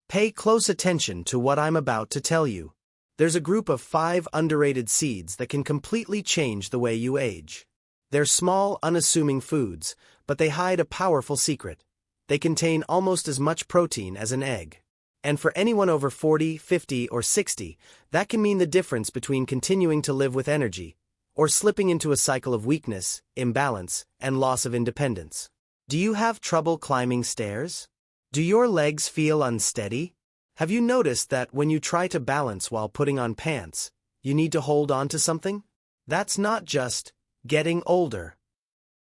Pay close attention to what I'm about to tell you. There's a group of 5 underrated seeds that can completely change the way you age. They're small, unassuming foods, but they hide a powerful secret. They contain almost as much protein as an egg. And for anyone over 40, 50, or 60, that can mean the difference between continuing to live with energy or slipping into a cycle of weakness, imbalance, and loss of independence. Do you have trouble climbing stairs? Do your legs feel unsteady? Have you noticed that when you try to balance while putting on pants, you need to hold on to something? That's not just getting older.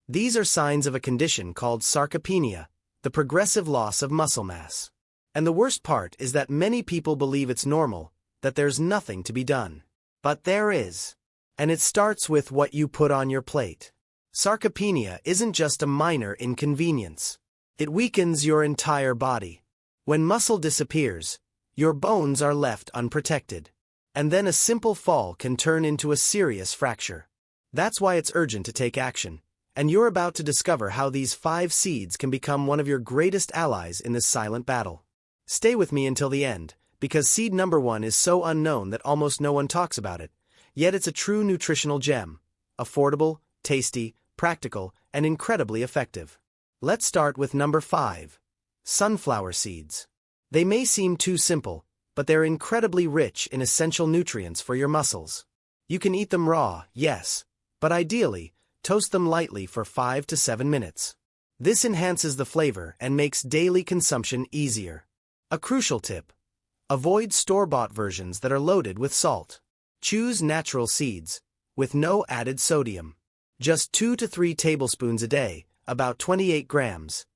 These are signs of a condition called sarcopenia, the progressive loss of muscle mass. And the worst part is that many people believe it's normal, that there's nothing to be done. But there is. And it starts with what you put on your plate. Sarcopenia isn't just a minor inconvenience. It weakens your entire body. When muscle disappears, your bones are left unprotected. And then a simple fall can turn into a serious fracture. That's why it's urgent to take action. And you're about to discover how these 5 seeds can become one of your greatest allies in this silent battle. Stay with me until the end, because seed number 1 is so unknown that almost no one talks about it. Yet it's a true nutritional gem. Affordable, tasty, practical, and incredibly effective. Let's start with number 5. Sunflower seeds. They may seem too simple, but they're incredibly rich in essential nutrients for your muscles. You can eat them raw, yes, but ideally, toast them lightly for 5 to 7 minutes. This enhances the flavor and makes daily consumption easier. A crucial tip: avoid store-bought versions that are loaded with salt. Choose natural seeds, with no added sodium. Just 2 to 3 tablespoons a day, about 28 grams,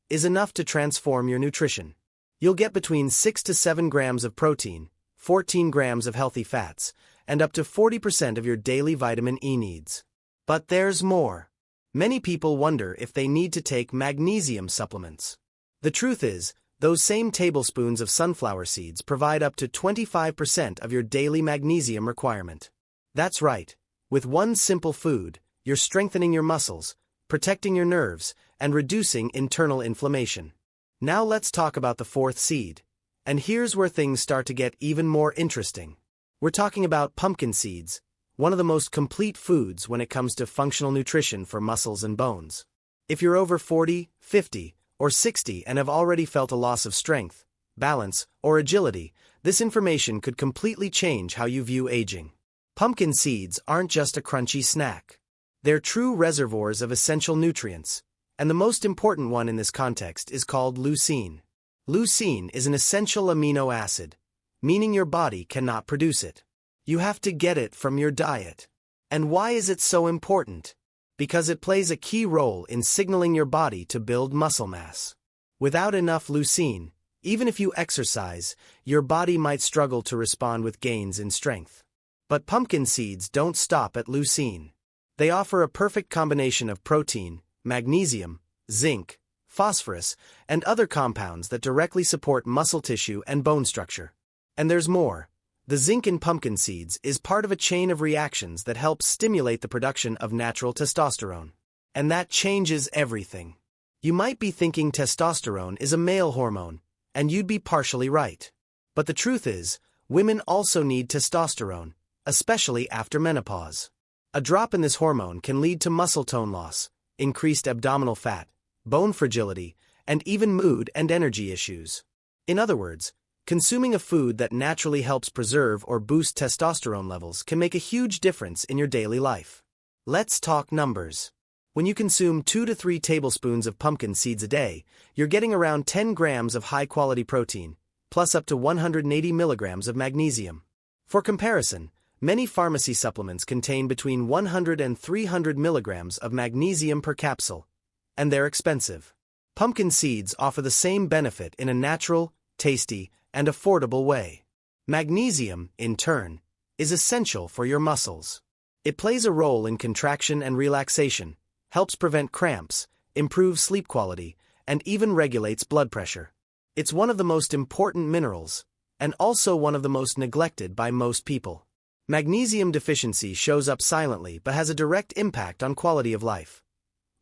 is enough to transform your nutrition. You'll get between 6 to 7 grams of protein, 14 grams of healthy fats, and up to 40% of your daily vitamin E needs. But there's more. Many people wonder if they need to take magnesium supplements. The truth is, those same tablespoons of sunflower seeds provide up to 25% of your daily magnesium requirement. That's right. With one simple food, you're strengthening your muscles, protecting your nerves, and reducing internal inflammation. Now let's talk about the 4th seed. And here's where things start to get even more interesting. We're talking about pumpkin seeds, one of the most complete foods when it comes to functional nutrition for muscles and bones. If you're over 40, 50, or 60 and have already felt a loss of strength, balance, or agility, this information could completely change how you view aging. Pumpkin seeds aren't just a crunchy snack. They're true reservoirs of essential nutrients, and the most important one in this context is called leucine. Leucine is an essential amino acid, meaning your body cannot produce it. You have to get it from your diet. And why is it so important? Because it plays a key role in signaling your body to build muscle mass. Without enough leucine, even if you exercise, your body might struggle to respond with gains in strength. But pumpkin seeds don't stop at leucine. They offer a perfect combination of protein, magnesium, zinc, phosphorus, and other compounds that directly support muscle tissue and bone structure. And there's more. The zinc in pumpkin seeds is part of a chain of reactions that helps stimulate the production of natural testosterone. And that changes everything. You might be thinking testosterone is a male hormone, and you'd be partially right. But the truth is, women also need testosterone, especially after menopause. A drop in this hormone can lead to muscle tone loss, increased abdominal fat, bone fragility, and even mood and energy issues. In other words, consuming a food that naturally helps preserve or boost testosterone levels can make a huge difference in your daily life. Let's talk numbers. When you consume 2 to 3 tablespoons of pumpkin seeds a day, you're getting around 10 grams of high-quality protein, plus up to 180 milligrams of magnesium. For comparison, many pharmacy supplements contain between 100 and 300 milligrams of magnesium per capsule, and they're expensive. Pumpkin seeds offer the same benefit in a natural, tasty, and affordable way. Magnesium, in turn, is essential for your muscles. It plays a role in contraction and relaxation, helps prevent cramps, improves sleep quality, and even regulates blood pressure. It's one of the most important minerals, and also one of the most neglected by most people. Magnesium deficiency shows up silently but has a direct impact on quality of life.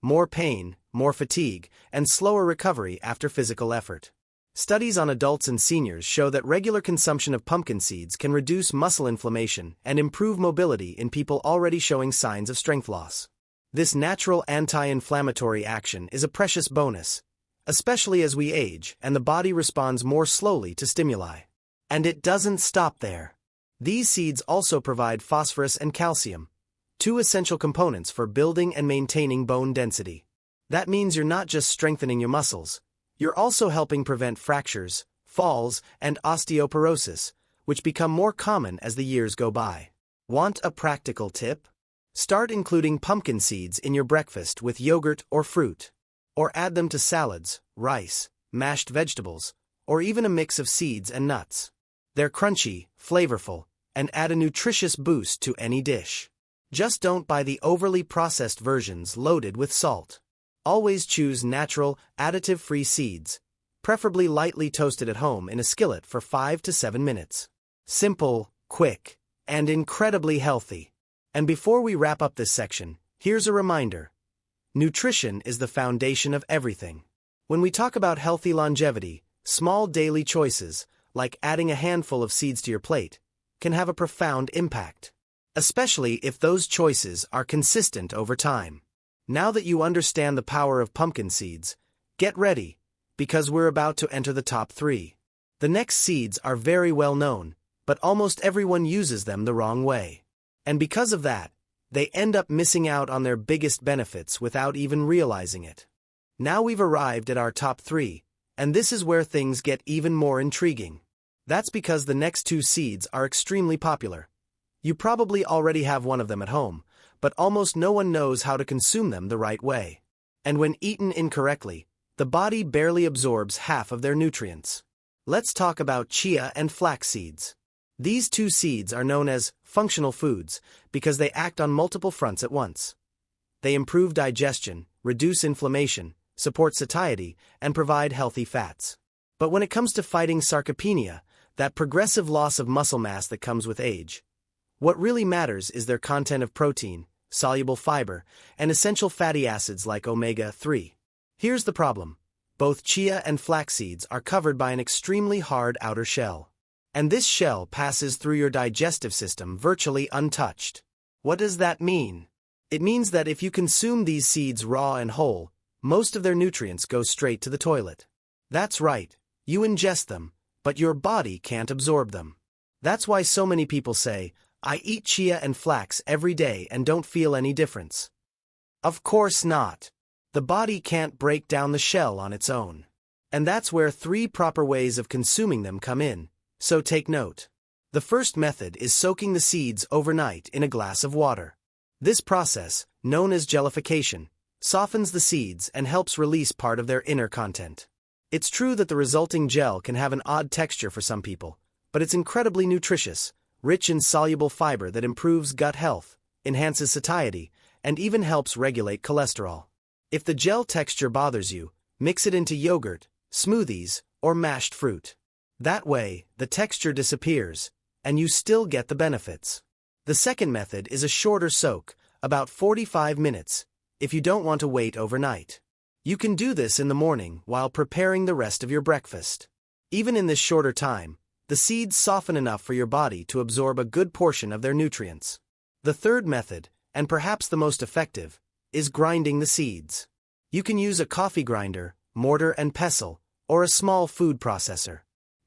More pain, more fatigue, and slower recovery after physical effort. Studies on adults and seniors show that regular consumption of pumpkin seeds can reduce muscle inflammation and improve mobility in people already showing signs of strength loss. This natural anti-inflammatory action is a precious bonus, especially as we age and the body responds more slowly to stimuli. And it doesn't stop there. These seeds also provide phosphorus and calcium, two essential components for building and maintaining bone density. That means you're not just strengthening your muscles, you're also helping prevent fractures, falls, and osteoporosis, which become more common as the years go by. Want a practical tip? Start including pumpkin seeds in your breakfast with yogurt or fruit. Or add them to salads, rice, mashed vegetables, or even a mix of seeds and nuts. They're crunchy, flavorful, and add a nutritious boost to any dish. Just don't buy the overly processed versions loaded with salt. Always choose natural, additive-free seeds, preferably lightly toasted at home in a skillet for 5 to 7 minutes. Simple, quick, and incredibly healthy. And before we wrap up this section, here's a reminder. Nutrition is the foundation of everything. When we talk about healthy longevity, small daily choices, like adding a handful of seeds to your plate, can have a profound impact. Especially if those choices are consistent over time. Now that you understand the power of pumpkin seeds, get ready, because we're about to enter the top 3. The next seeds are very well known, but almost everyone uses them the wrong way. And because of that, they end up missing out on their biggest benefits without even realizing it. Now we've arrived at our top 3, and this is where things get even more intriguing. That's because the next 2 seeds are extremely popular. You probably already have one of them at home, but almost no one knows how to consume them the right way. And when eaten incorrectly, the body barely absorbs half of their nutrients. Let's talk about chia and flax seeds. These 2 seeds are known as functional foods because they act on multiple fronts at once. They improve digestion, reduce inflammation, support satiety, and provide healthy fats. But when it comes to fighting sarcopenia, that progressive loss of muscle mass that comes with age, what really matters is their content of protein, soluble fiber, and essential fatty acids like omega-3. Here's the problem. Both chia and flax seeds are covered by an extremely hard outer shell. And this shell passes through your digestive system virtually untouched. What does that mean? It means that if you consume these seeds raw and whole, most of their nutrients go straight to the toilet. That's right, you ingest them, but your body can't absorb them. That's why so many people say, I eat chia and flax every day and don't feel any difference. Of course not. The body can't break down the shell on its own. And that's where 3 proper ways of consuming them come in, so take note. The first method is soaking the seeds overnight in a glass of water. This process, known as jellification, softens the seeds and helps release part of their inner content. It's true that the resulting gel can have an odd texture for some people, but it's incredibly nutritious, rich in soluble fiber that improves gut health, enhances satiety, and even helps regulate cholesterol. If the gel texture bothers you, mix it into yogurt, smoothies, or mashed fruit. That way, the texture disappears, and you still get the benefits. The second method is a shorter soak, about 45 minutes, if you don't want to wait overnight. You can do this in the morning while preparing the rest of your breakfast. Even in this shorter time, the seeds soften enough for your body to absorb a good portion of their nutrients. The third method, and perhaps the most effective, is grinding the seeds. You can use a coffee grinder, mortar and pestle, or a small food processor.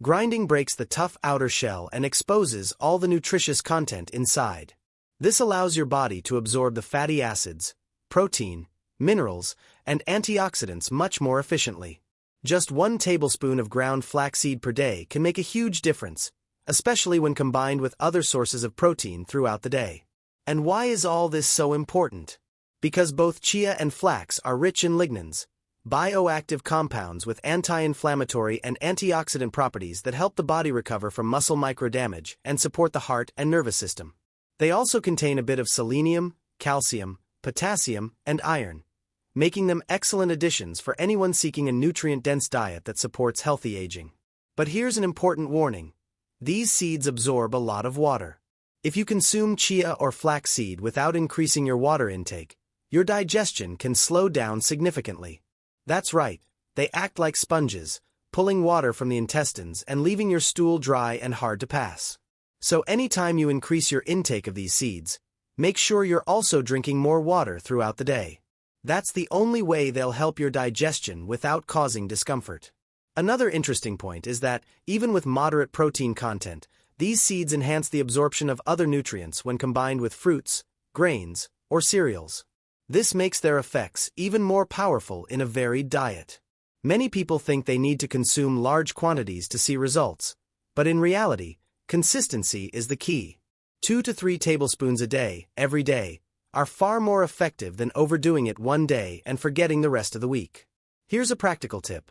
Grinding breaks the tough outer shell and exposes all the nutritious content inside. This allows your body to absorb the fatty acids, protein, minerals, and antioxidants much more efficiently. Just 1 tablespoon of ground flaxseed per day can make a huge difference, especially when combined with other sources of protein throughout the day. And why is all this so important? Because both chia and flax are rich in lignans, bioactive compounds with anti-inflammatory and antioxidant properties that help the body recover from muscle microdamage and support the heart and nervous system. They also contain a bit of selenium, calcium, potassium, and iron, making them excellent additions for anyone seeking a nutrient-dense diet that supports healthy aging. But here's an important warning. These seeds absorb a lot of water. If you consume chia or flaxseed without increasing your water intake, your digestion can slow down significantly. That's right, they act like sponges, pulling water from the intestines and leaving your stool dry and hard to pass. So anytime you increase your intake of these seeds, make sure you're also drinking more water throughout the day. That's the only way they'll help your digestion without causing discomfort. Another interesting point is that, even with moderate protein content, these seeds enhance the absorption of other nutrients when combined with fruits, grains, or cereals. This makes their effects even more powerful in a varied diet. Many people think they need to consume large quantities to see results, but in reality, consistency is the key. 2 to 3 tablespoons a day, every day, are far more effective than overdoing it one day and forgetting the rest of the week. Here's a practical tip.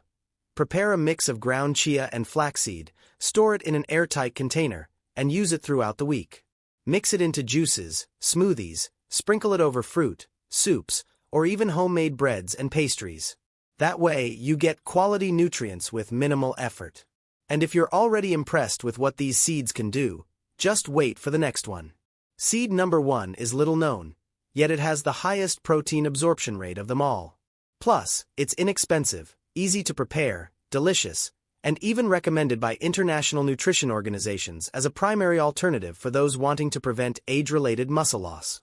Prepare a mix of ground chia and flaxseed, store it in an airtight container, and use it throughout the week. Mix it into juices, smoothies, sprinkle it over fruit, soups, or even homemade breads and pastries. That way, you get quality nutrients with minimal effort. And if you're already impressed with what these seeds can do, just wait for the next one. Seed number 1 is little known, yet it has the highest protein absorption rate of them all. Plus, it's inexpensive, easy to prepare, delicious, and even recommended by international nutrition organizations as a primary alternative for those wanting to prevent age-related muscle loss.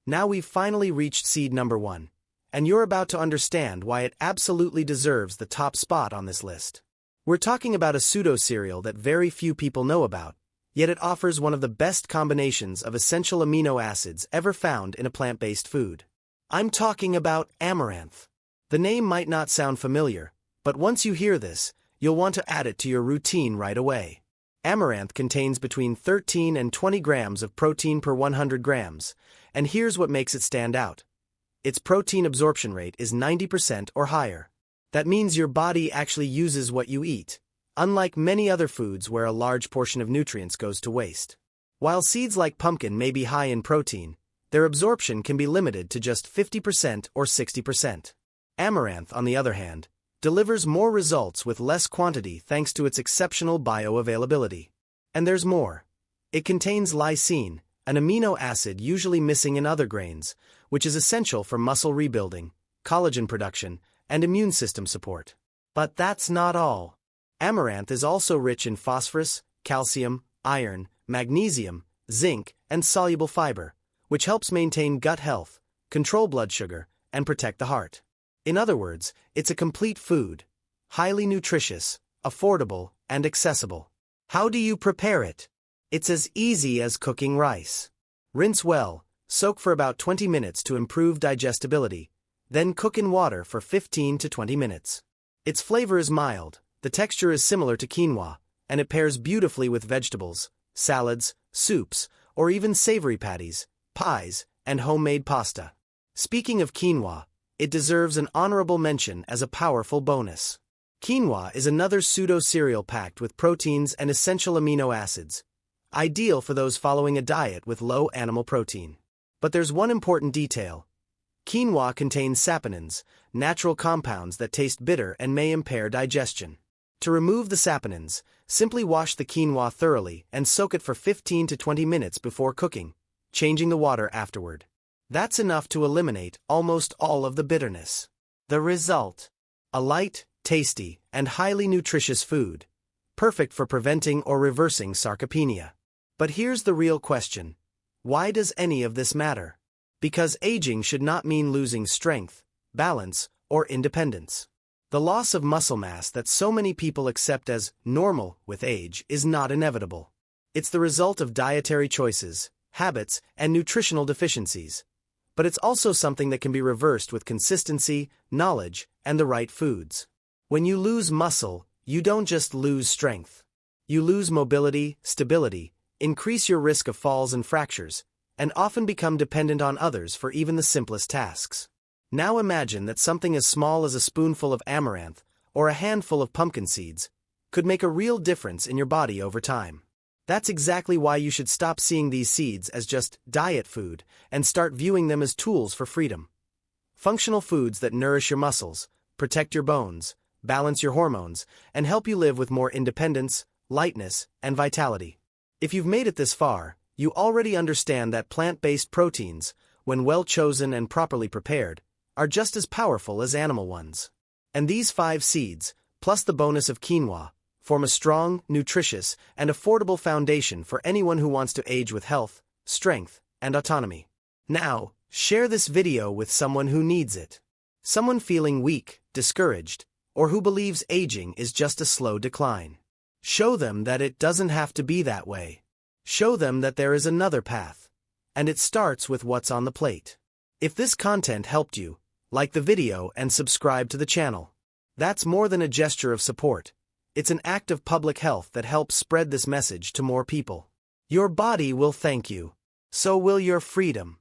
Now we've finally reached seed number 1, and you're about to understand why it absolutely deserves the top spot on this list. We're talking about a pseudo-cereal that very few people know about, yet it offers one of the best combinations of essential amino acids ever found in a plant-based food. I'm talking about amaranth. The name might not sound familiar, but once you hear this, you'll want to add it to your routine right away. Amaranth contains between 13 and 20 grams of protein per 100 grams, and here's what makes it stand out. Its protein absorption rate is 90% or higher. That means your body actually uses what you eat, unlike many other foods where a large portion of nutrients goes to waste. While seeds like pumpkin may be high in protein, their absorption can be limited to just 50% or 60%. Amaranth, on the other hand, delivers more results with less quantity thanks to its exceptional bioavailability. And there's more. It contains lysine, an amino acid usually missing in other grains, which is essential for muscle rebuilding, collagen production, and immune system support. But that's not all. Amaranth is also rich in phosphorus, calcium, iron, magnesium, zinc, and soluble fiber, which helps maintain gut health, control blood sugar, and protect the heart. In other words, it's a complete food, highly nutritious, affordable, and accessible. How do you prepare it? It's as easy as cooking rice. Rinse well, soak for about 20 minutes to improve digestibility, then cook in water for 15 to 20 minutes. Its flavor is mild, the texture is similar to quinoa, and it pairs beautifully with vegetables, salads, soups, or even savory patties, pies, and homemade pasta. Speaking of quinoa, it deserves an honorable mention as a powerful bonus. Quinoa is another pseudo-cereal packed with proteins and essential amino acids, ideal for those following a diet with low animal protein. But there's one important detail. Quinoa contains saponins, natural compounds that taste bitter and may impair digestion. To remove the saponins, simply wash the quinoa thoroughly and soak it for 15 to 20 minutes before cooking, changing the water afterward. That's enough to eliminate almost all of the bitterness. The result: a light, tasty, and highly nutritious food, perfect for preventing or reversing sarcopenia. But here's the real question. Why does any of this matter? Because aging should not mean losing strength, balance, or independence. The loss of muscle mass that so many people accept as normal with age is not inevitable. It's the result of dietary choices, habits, and nutritional deficiencies. But it's also something that can be reversed with consistency, knowledge, and the right foods. When you lose muscle, you don't just lose strength. You lose mobility, stability, increase your risk of falls and fractures, and often become dependent on others for even the simplest tasks. Now imagine that something as small as a spoonful of amaranth or a handful of pumpkin seeds could make a real difference in your body over time. That's exactly why you should stop seeing these seeds as just diet food and start viewing them as tools for freedom. Functional foods that nourish your muscles, protect your bones, balance your hormones, and help you live with more independence, lightness, and vitality. If you've made it this far, you already understand that plant-based proteins, when well chosen and properly prepared, are just as powerful as animal ones. And these 5 seeds, plus the bonus of quinoa, form a strong, nutritious, and affordable foundation for anyone who wants to age with health, strength, and autonomy. Now, share this video with someone who needs it. Someone feeling weak, discouraged, or who believes aging is just a slow decline. Show them that it doesn't have to be that way. Show them that there is another path. And it starts with what's on the plate. If this content helped you, like the video and subscribe to the channel. That's more than a gesture of support. It's an act of public health that helps spread this message to more people. Your body will thank you. So will your freedom.